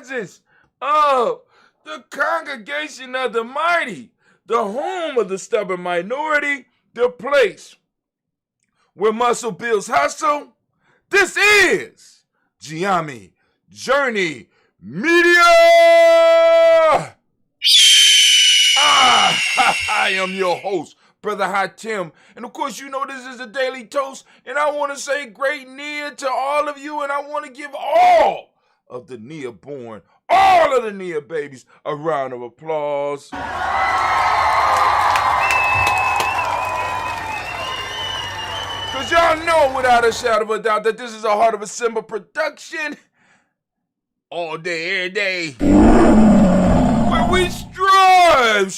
presence of the congregation of the mighty, the home of the stubborn minority, the place where muscle builds hustle. This is Giami Journey Media. I am your host, Brother Hot Tim. And of course, you know this is a daily toast. And I want to say great Nia to all of you. And I want to give all of the Nia born, all of the Nia babies, a round of applause. Because y'all know without a shadow of a doubt that this is a Heart of a Simba production. All day, every day. Where we strive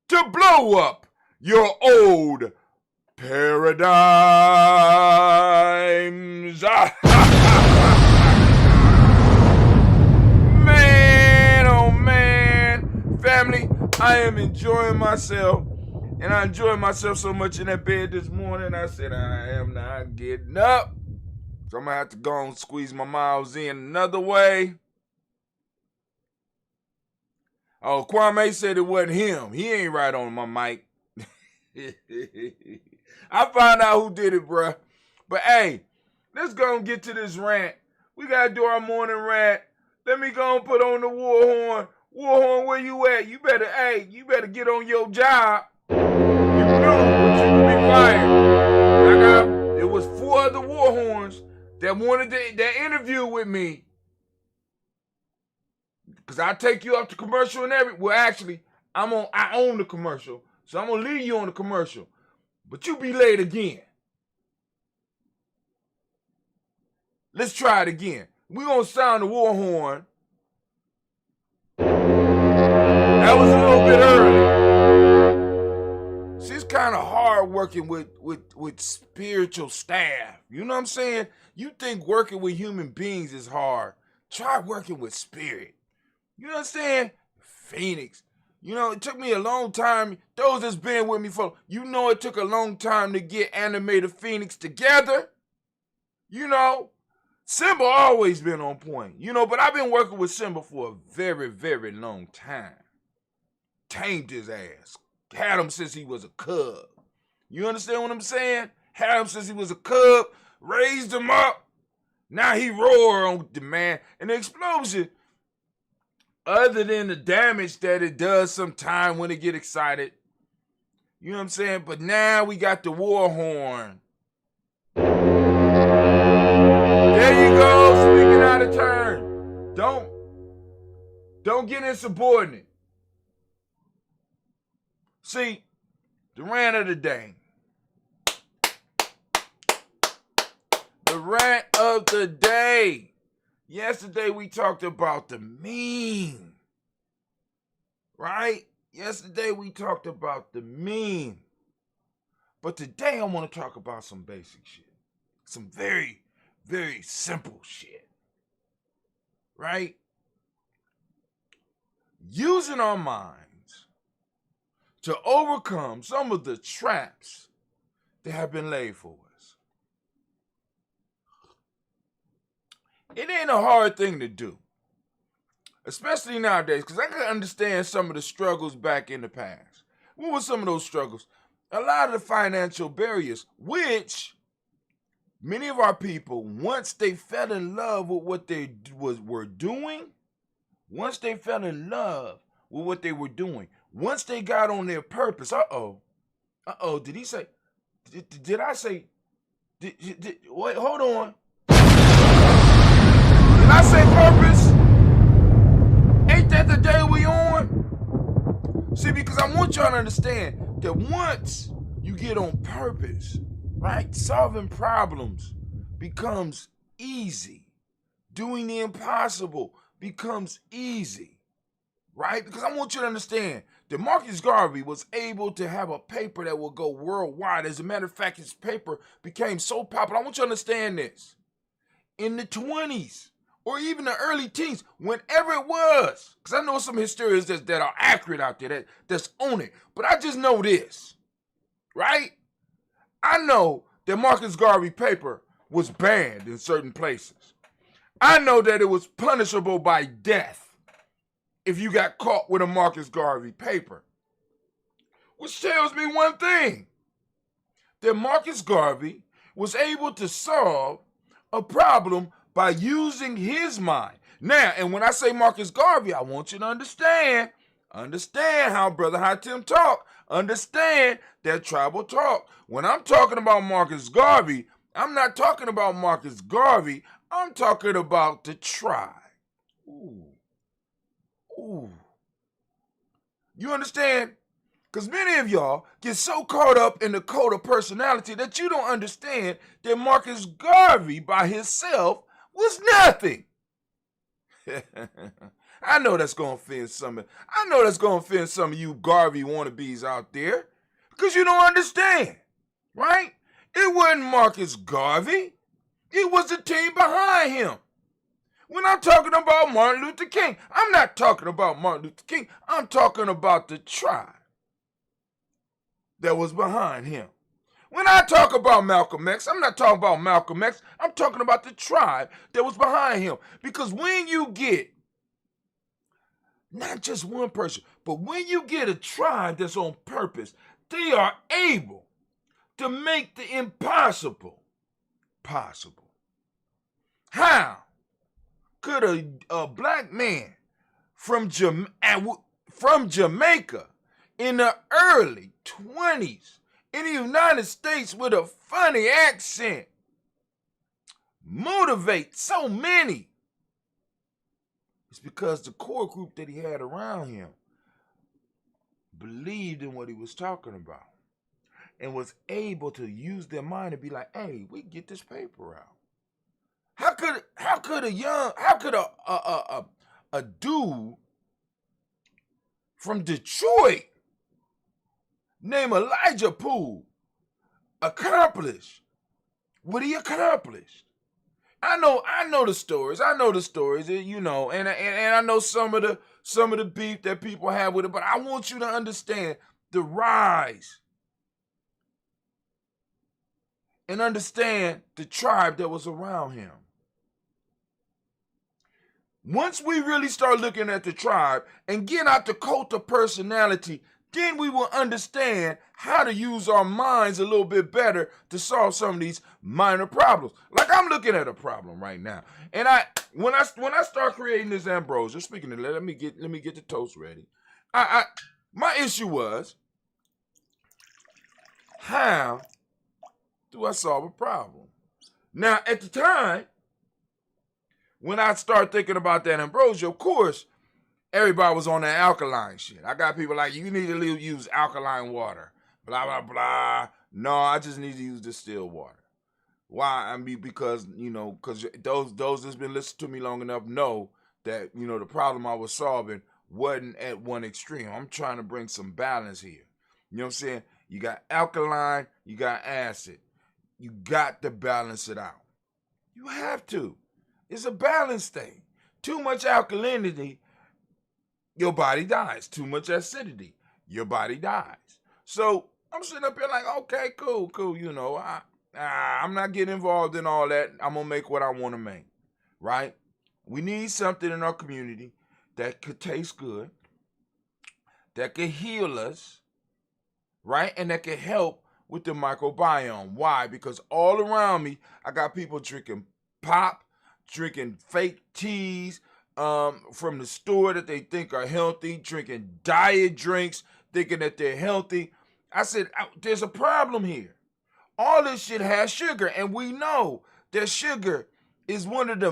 to blow up your old paradigms. Man, oh man. Family, I am enjoying myself. And I enjoyed myself so much in that bed this morning, I said I am not getting up. So I'm going to have to go and squeeze my miles in another way. Oh, Kwame said it wasn't him. He ain't right on my mic. I found out who did it, bruh. But hey, let's go and get to this rant. We got to do our morning rant. Let me go and put on the war horn. War horn, where you at? You better get on your job. You know, but you can be fired. It was 4 other war horns that wanted that interview with me. Because I take you up to commercial and well, actually, I own the commercial. So I'm going to leave you on the commercial. But you be late again. Let's try it again. We're going to sound the war horn. That was a little bit early. See, it's kind of hard working with spiritual staff. You know what I'm saying? You think working with human beings is hard. Try working with spirit. You know what I'm saying? Phoenix. You know, it took me a long time. Those that's been with me for, you know, it took a long time to get Animated Phoenix together. You know, Simba always been on point. You know, but I've been working with Simba for a very, very long time. Tamed his ass. Had him since he was a cub. You understand what I'm saying? Had him since he was a cub. Raised him up. Now he roar on demand. And the explosion, other than the damage that it does sometime when it get excited, you know what I'm saying? But now we got the war horn. There you go, speaking out of turn. Don't get insubordinate. See, the rant of the day. The rant of the day. Yesterday we talked about the meme. Right? Yesterday we talked about the meme. But today I want to talk about some basic shit. Some very, very simple shit. Right? Using our minds to overcome some of the traps that have been laid for us. It ain't a hard thing to do, especially nowadays, because I can understand some of the struggles back in the past. What were some of those struggles? A lot of the financial barriers, which many of our people, once they fell in love with what they were doing, once they fell in love with what they were doing, once they got on their purpose, did he say, did I say, wait, hold on. Did I say purpose? Ain't that the day we on? See, because I want y'all to understand that once you get on purpose, right, solving problems becomes easy. Doing the impossible becomes easy, right? Because I want you to understand that Marcus Garvey was able to have a paper that will go worldwide. As a matter of fact, his paper became so popular. I want you to understand this. In the 20s or even the early teens, whenever it was, because I know some historians that are accurate out there, that's on it. But I just know this, right? I know that Marcus Garvey paper was banned in certain places. I know that it was punishable by death if you got caught with a Marcus Garvey paper. Which tells me one thing, that Marcus Garvey was able to solve a problem by using his mind. Now, and when I say Marcus Garvey, I want you to understand how Brother Hatim talk. Understand that tribal talk. When I'm talking about Marcus Garvey, I'm not talking about Marcus Garvey. I'm talking about the tribe. Ooh. Ooh. You understand? Because many of y'all get so caught up in the code of personality that you don't understand that Marcus Garvey by himself was nothing. I know that's gonna offend some of you Garvey wannabes out there, because you don't understand, right? It wasn't Marcus Garvey. It was the team behind him. When I'm talking about Martin Luther King, I'm not talking about Martin Luther King. I'm talking about the tribe that was behind him. When I talk about Malcolm X, I'm not talking about Malcolm X. I'm talking about the tribe that was behind him. Because when you get not just one person, but when you get a tribe that's on purpose, they are able to make the impossible possible. How could a black man from Jamaica in the early 20s in the United States with a funny accent motivate so many? It's because the core group that he had around him believed in what he was talking about and was able to use their mind to be like, hey, we get this paper out. How could a dude from Detroit named Elijah Poole accomplish what he accomplished? I know the stories. You know, and I know some of the beef that people have with it. But I want you to understand the rise and understand the tribe that was around him. Once we really start looking at the tribe and get out the cult of personality, then we will understand how to use our minds a little bit better to solve some of these minor problems. Like I'm looking at a problem right now. And when I start creating this ambrosia, speaking of that, let me get the toast ready. My issue was, how do I solve a problem? Now, at the time, when I start thinking about that ambrosia, of course, everybody was on that alkaline shit. I got people like, you need to use alkaline water, blah, blah, blah. No, I just need to use distilled water. Why? I mean, because those that's been listening to me long enough know that, the problem I was solving wasn't at one extreme. I'm trying to bring some balance here. You know what I'm saying? You got alkaline, you got acid. You got to balance it out. You have to. It's a balance thing. Too much alkalinity, your body dies. Too much acidity, your body dies. So I'm sitting up here like, okay, cool. I'm not getting involved in all that. I'm going to make what I want to make, right? We need something in our community that could taste good, that could heal us, right? And that could help with the microbiome. Why? Because all around me, I got people drinking pop, drinking fake teas from the store that they think are healthy, drinking diet drinks, thinking that they're healthy. I said, there's a problem here. All this shit has sugar, and we know that sugar is one of the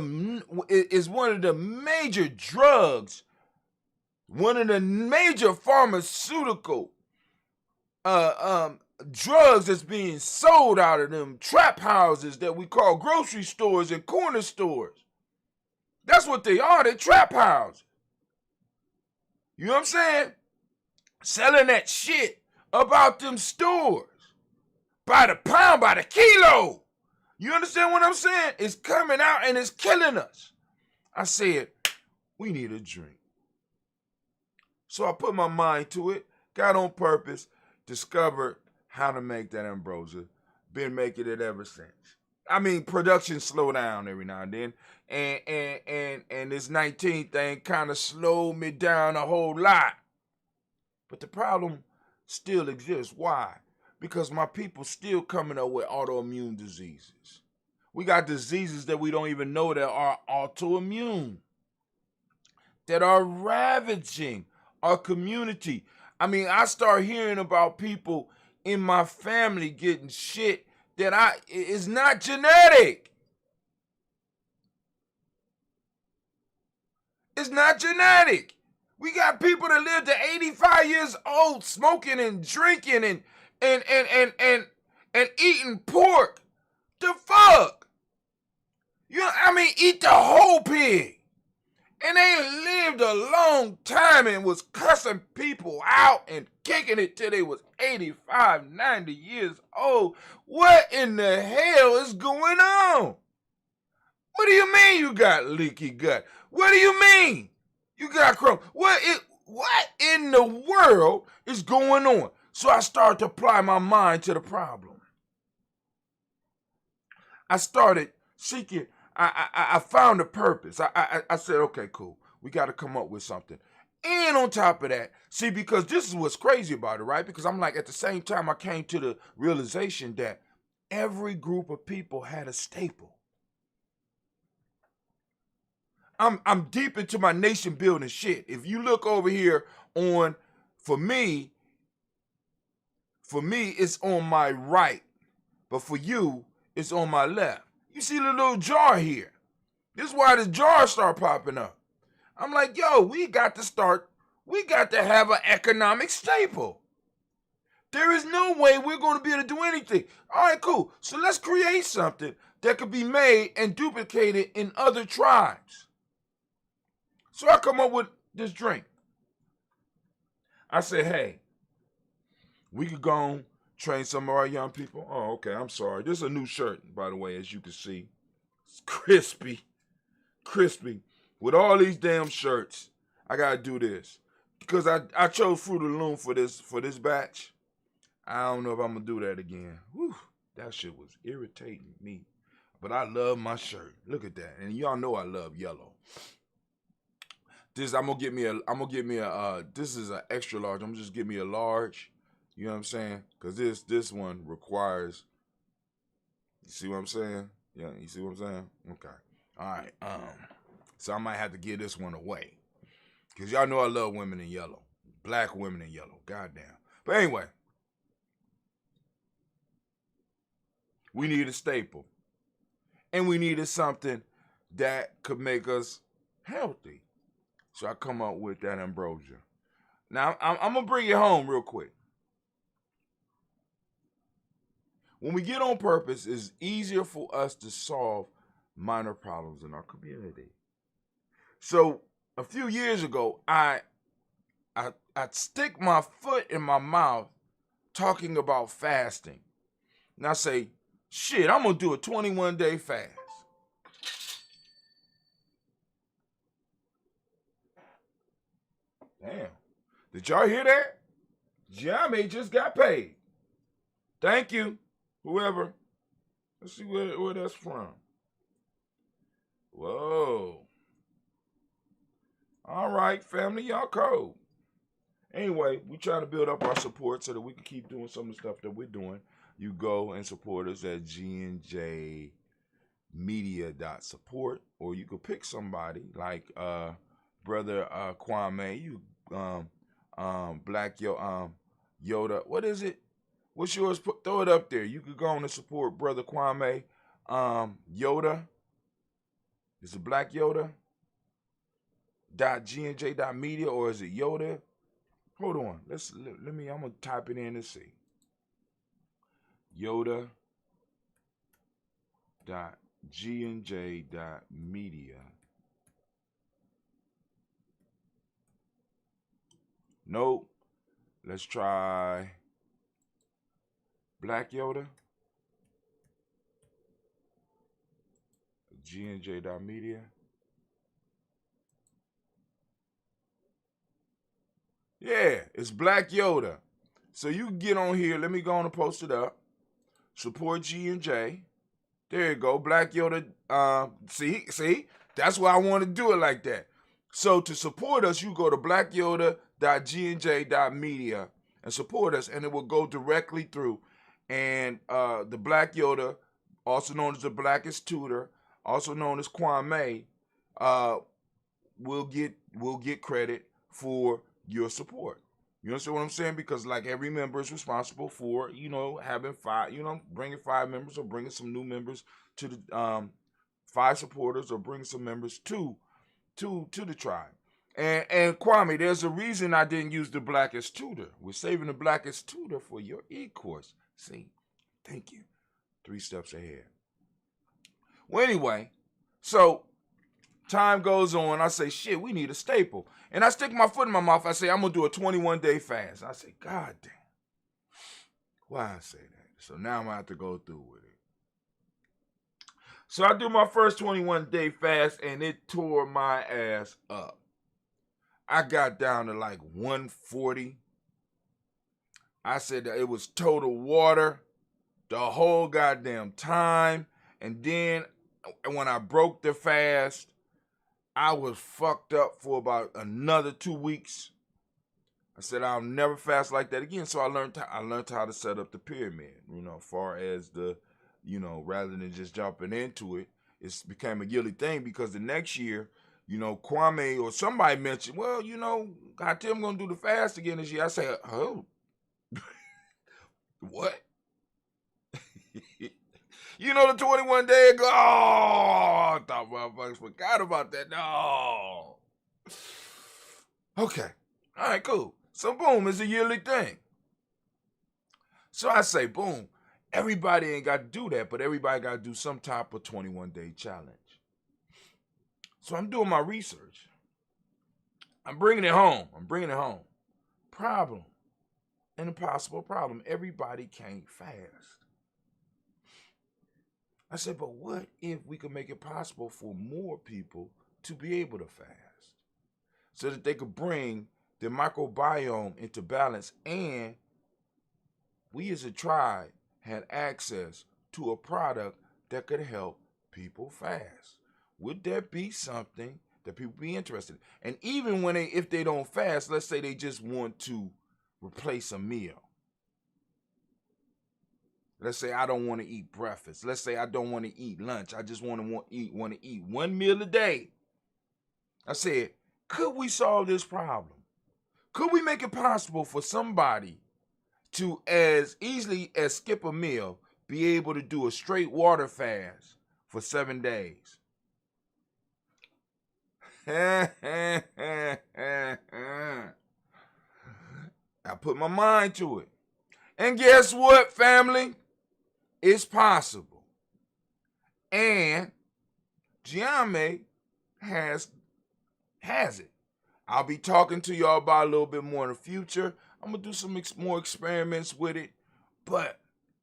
major drugs, one of the major pharmaceutical drugs that's being sold out of them trap houses that we call grocery stores and corner stores. That's what they are. They're trap houses. You know what I'm saying? Selling that shit about them stores by the pound, by the kilo. You understand what I'm saying? It's coming out and it's killing us. I said, we need a drink. So I put my mind to it, got on purpose, discovered how to make that ambrosia. Been making it ever since. I mean, production slow down every now and then, and this 19 thing kind of slowed me down a whole lot. But the problem still exists. Why? Because my people still coming up with autoimmune diseases. We got diseases that we don't even know that are autoimmune, that are ravaging our community. I mean, I start hearing about people in my family getting shit that is not genetic. It's not genetic. We got people that live to 85 years old smoking and drinking and eating pork. The fuck? Eat the whole pig. And they lived a long time and was cussing people out and kicking it till they was 85, 90 years old. What in the hell is going on? What do you mean you got leaky gut? What do you mean you got Crohn's? What in the world is going on? So I started to apply my mind to the problem. I started seeking. I found a purpose. I said, okay, cool. We got to come up with something. And on top of that, see, because this is what's crazy about it, right? Because I'm like, at the same time, I came to the realization that every group of people had a staple. I'm deep into my nation building shit. If you look over here for me, it's on my right. But for you, it's on my left. You see the little jar here. This is why the jars start popping up. I'm like, yo, we got to have an economic staple. There is no way we're going to be able to do anything. All right, cool. So let's create something that could be made and duplicated in other tribes. So I come up with this drink. I say, hey, we could go and train some of our young people. Oh, okay, I'm sorry. This is a new shirt, by the way, as you can see. It's crispy. With all these damn shirts, I gotta do this. Because I chose Fruit of the Loom for this batch. I don't know if I'm gonna do that again. Whew, that shit was irritating me. But I love my shirt. Look at that. And y'all know I love yellow. I'm gonna get me a this is an extra large. I'm gonna just get me a large. You know what I'm saying? Cause this one requires, you see what I'm saying? Yeah, you see what I'm saying? Okay. All right. So I might have to give this one away. Cause y'all know I love women in yellow. Black women in yellow. Goddamn. But anyway. We needed a staple. And we needed something that could make us healthy. So I come up with that ambrosia. Now, I'm going to bring it home real quick. When we get on purpose, it's easier for us to solve minor problems in our community. So a few years ago, I'd stick my foot in my mouth talking about fasting. And I say, shit, I'm going to do a 21-day fast. Damn. Did y'all hear that? Jamie just got paid. Thank you, whoever. Let's see where that's from. Whoa. All right, family, y'all cold. Anyway, we trying to build up our support so that we can keep doing some of the stuff that we're doing. You go and support us at gnjmedia.support, or you could pick somebody like Brother Kwame, you Black Yoda. What is it? What's yours? Throw it up there. You could go on and support Brother Kwame. Yoda. Is it Black Yoda? .gnj.media, or is it Yoda? Hold on. Let me. I'm gonna type it in and see. Yoda.gnj.media. Nope. Let's try Black Yoda. gnj.media. Yeah, it's Black Yoda. So you can get on here. Let me go on and post it up. Support G&J. There you go. Black Yoda. See, that's why I want to do it like that. So to support us, you go to blackyoda.gnj.media and support us, and it will go directly through. And the Black Yoda, also known as the Blackest Tutor, also known as Kwame, will get credit for your support. You understand what I'm saying? Because like every member is responsible for, having bringing 5 members or bringing some new members to the 5 supporters or bringing some members to the tribe. And Kwame, there's a reason I didn't use the Blackest Tutor. We're saving the Blackest Tutor for your e-course. See, thank you. 3 steps ahead. Well, anyway, so time goes on. I say, shit, we need a staple. And I stick my foot in my mouth. I say, I'm going to do a 21-day fast. I say, God damn. Why I say that? So now I'm going to have to go through with it. So I do my first 21-day fast, and it tore my ass up. I got down to like 140. I said that it was total water the whole goddamn time. And then when I broke the fast, I was fucked up for about another 2 weeks. I said I'll never fast like that again. So I learned how to set up the pyramid. As far as the, rather than just jumping into it, it became a yearly thing because the next year, Kwame or somebody mentioned, well, God, Tim gonna do the fast again this year. I said, oh, what? The 21 day ago. Oh, I thought motherfuckers forgot about that. No. Okay. All right, cool. So boom, it's a yearly thing. So I say, boom, everybody ain't got to do that, but everybody got to do some type of 21-day challenge. So I'm doing my research. I'm bringing it home. Problem. An impossible problem. Everybody can't fast. I said, but what if we could make it possible for more people to be able to fast so that they could bring their microbiome into balance and we as a tribe had access to a product that could help people fast? Would that be something that people be interested in? And even if they don't fast, let's say they just want to replace a meal. Let's say I don't want to eat breakfast. Let's say I don't want to eat lunch. I just want to eat 1 meal a day. I said, could we solve this problem? Could we make it possible for somebody to, as easily as skip a meal, be able to do a straight water fast for 7 days? I put my mind to it. And guess what, family? It's possible. And Giame has it. I'll be talking to y'all about a little bit more in the future. I'm going to do some more experiments with it. But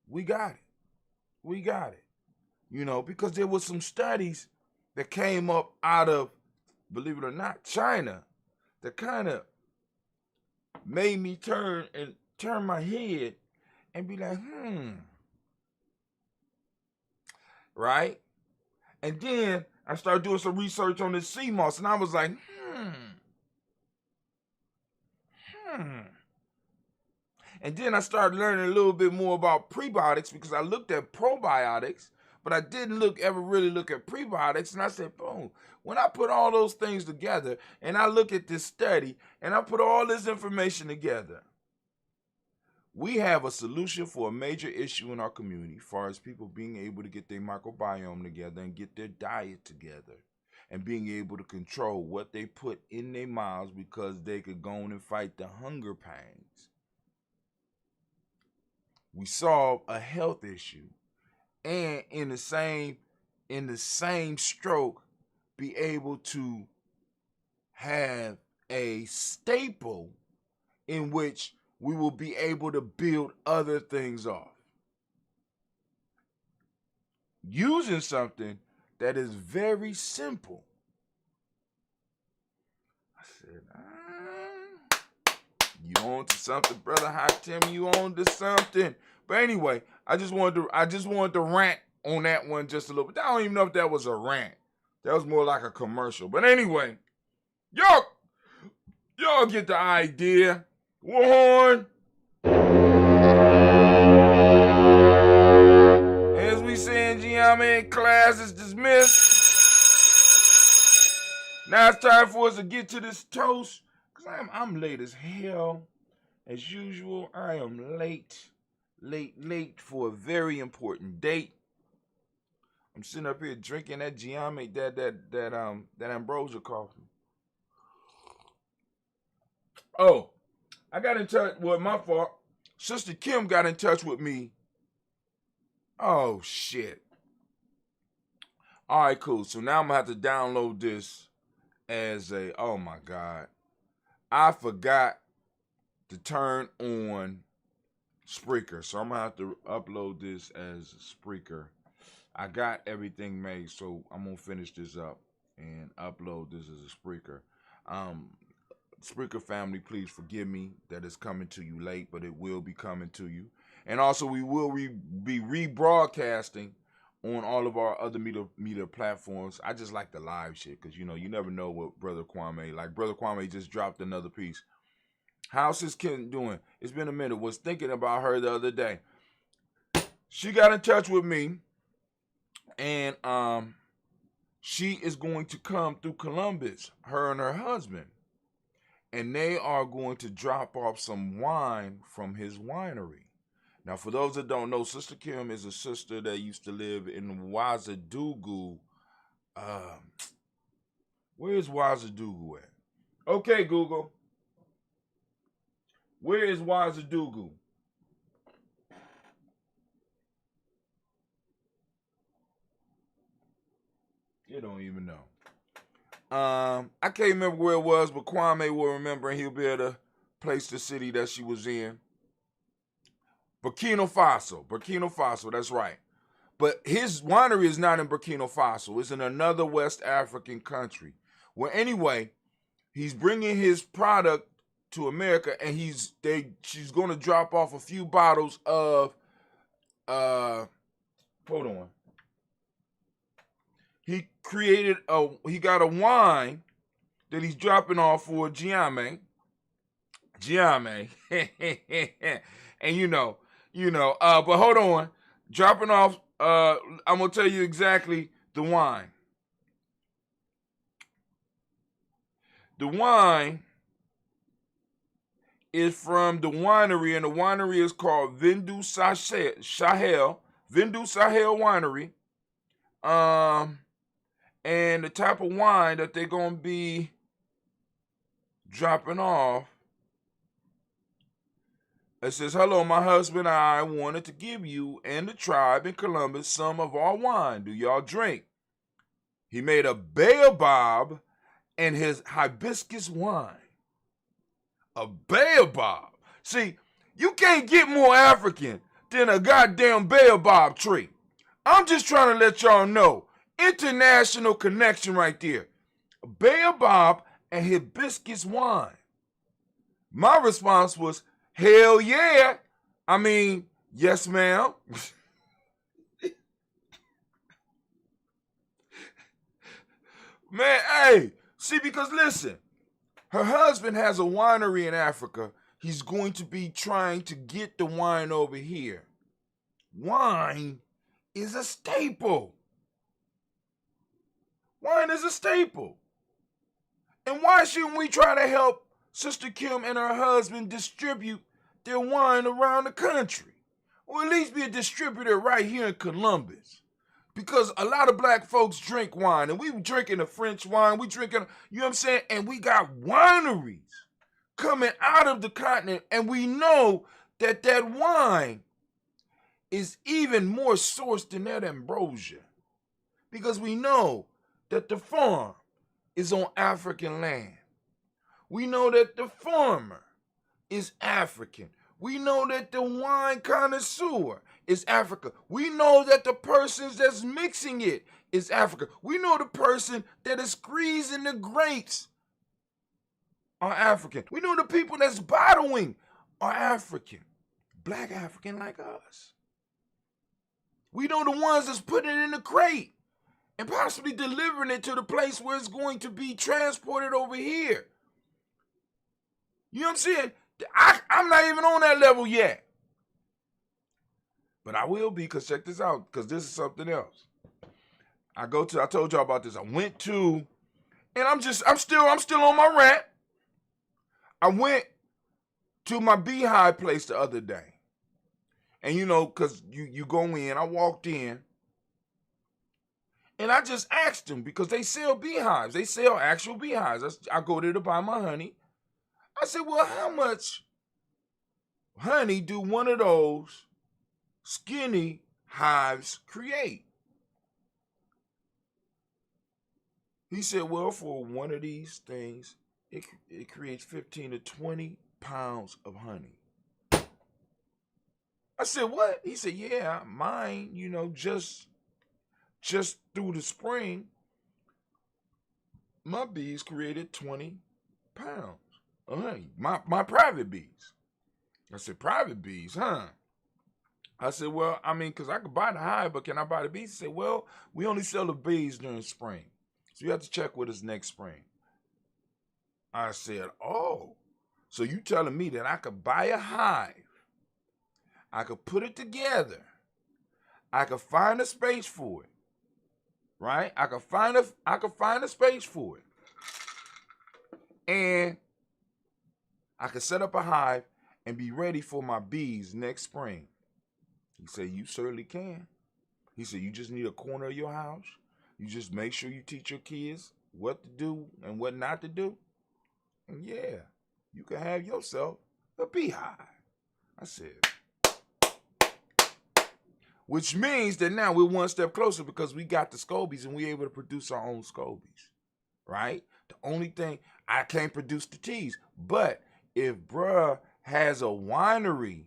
we got it. Because there was some studies that came up out of, believe it or not, China that kind of made me turn my head and be like, right? And then I started doing some research on this sea moss, and I was like, And then I started learning a little bit more about prebiotics because I looked at probiotics, but I didn't ever really look at prebiotics. And I said, boom, when I put all those things together and I look at this study and I put all this information together, we have a solution for a major issue in our community as far as people being able to get their microbiome together and get their diet together and being able to control what they put in their mouths because they could go on and fight the hunger pangs. We solve a health issue and in the same stroke be able to have a staple in which we will be able to build other things off. Using something that is very simple. I said, you on to something, brother Hot Tim, you on to something. But anyway, I just wanted to rant on that one just a little bit. I don't even know if that was a rant. That was more like a commercial. But anyway, y'all get the idea. Warhorn. As we say in Gianni, class is dismissed. Now it's time for us to get to this toast. Because I'm late as hell. As usual, I am late for a very important date. I'm sitting up here drinking that Gianni, that ambrosia coffee. Oh, I got in touch. Well, my fault. Sister Kim got in touch with me. Oh shit. All right, cool. So now I'm gonna have to download this as a. Oh my god, I forgot to turn on Spreaker, so I'm gonna have to upload this as Spreaker. I got everything made, so I'm gonna finish this up and upload this as a Spreaker. Spreaker family, please forgive me that it's coming to you late, but it will be coming to you. And also, we will be rebroadcasting on all of our other media platforms. I just like the live shit because, you never know what Brother Kwame, like Brother Kwame just dropped another piece. How's his kid doing? It's been a minute. Was thinking about her the other day. She got in touch with me, and she is going to come through Columbus, her and her husband. And they are going to drop off some wine from his winery. Now, for those that don't know, Sister Kim is a sister that used to live in Wazadugu. Where is Wazadugu at? Okay, Google. Where is Wazadugu? You don't even know. I can't remember where it was, but Kwame will remember, and he'll be able to place the city that she was in. Burkina Faso, that's right. But his winery is not in Burkina Faso. It's in another West African country. Well, anyway, he's bringing his product to America, and she's going to drop off a few bottles of, hold on. He got a wine that he's dropping off for Gianni. And but hold on. Dropping off, I'm going to tell you exactly the wine. The wine is from the winery, and the winery is called Vindu Sahel Winery. And the type of wine that they're going to be dropping off, it says, hello, my husband and I wanted to give you and the tribe in Columbus some of our wine. Do y'all drink? He made a baobab and his hibiscus wine. A baobab. See, you can't get more African than a goddamn baobab tree. I'm just trying to let y'all know. International connection right there. Baobab and hibiscus wine. My response was, hell yeah. I mean, yes, ma'am. Man, hey, see, because listen, her husband has a winery in Africa. He's going to be trying to get the wine over here. Wine is a staple. Wine is a staple. And why shouldn't we try to help Sister Kim and her husband distribute their wine around the country? Or at least be a distributor right here in Columbus. Because a lot of black folks drink wine, and we drinking the French wine, we drinking, you know what I'm saying? And we got wineries coming out of the continent, and we know that wine is even more sourced than that ambrosia. Because we know that the farm is on African land. We know that the farmer is African. We know that the wine connoisseur is Africa. We know that the persons that's mixing it is Africa. We know the person that is squeezing the grapes are African. We know the people that's bottling are African. Black African like us. We know the ones that's putting it in the crate and possibly delivering it to the place where it's going to be transported over here. You know what I'm saying? I'm not even on that level yet. But I will be, because check this out, because this is something else. I told y'all about this. I went to, and I'm still on my rant. I went to my beehive place the other day. And you know, because you go in, I walked in, and I just asked them, because they sell beehives. They sell actual beehives. I go there to buy my honey. I said, well, how much honey do one of those skinny hives create? He said, well, for one of these things, it creates 15 to 20 pounds of honey. I said, what? He said, yeah, mine, you know, just through the spring, my bees created 20 pounds of honey. My private bees. I said, private bees, huh? I said, well, I mean, because I could buy the hive, but can I buy the bees? He said, well, we only sell the bees during spring. So you have to check with us next spring. I said, oh, so you telling me that I could buy a hive, I could put it together, I could find a space for it, right? I could find a space for it, and I could set up a hive and be ready for my bees next spring. He said, you certainly can. He said, you just need a corner of your house. You just make sure you teach your kids what to do and what not to do. And yeah, you can have yourself a beehive. I said, which means that now we're one step closer, because we got the scobies and we're able to produce our own scobies, right? The only thing, I can't produce the teas, but if bruh has a winery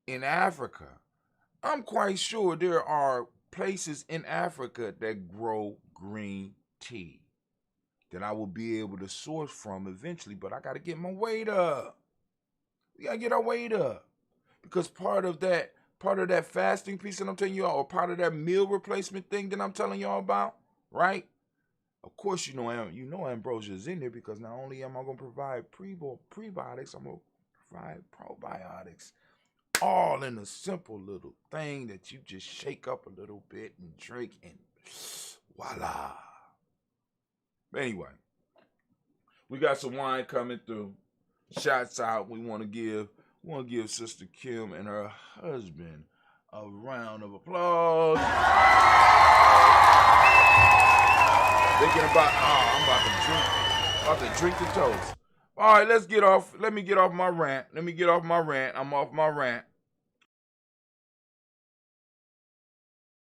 in Africa, I'm quite sure there are places in Africa that grow green tea that I will be able to source from eventually, but I got to get my weight up. We got to get our weight up, because part of that fasting piece that I'm telling you all, or part of that meal replacement thing that I'm telling y'all about, right? Of course, you know ambrosia is in there, because not only am I going to provide prebiotics, I'm going to provide probiotics, all in a simple little thing that you just shake up a little bit and drink, and voila. But anyway, we got some wine coming through. Shots out. We want to give Sister Kim and her husband a round of applause. Thinking about, I'm about to drink the toast. All right, let's get off. Let me get off my rant. I'm off my rant.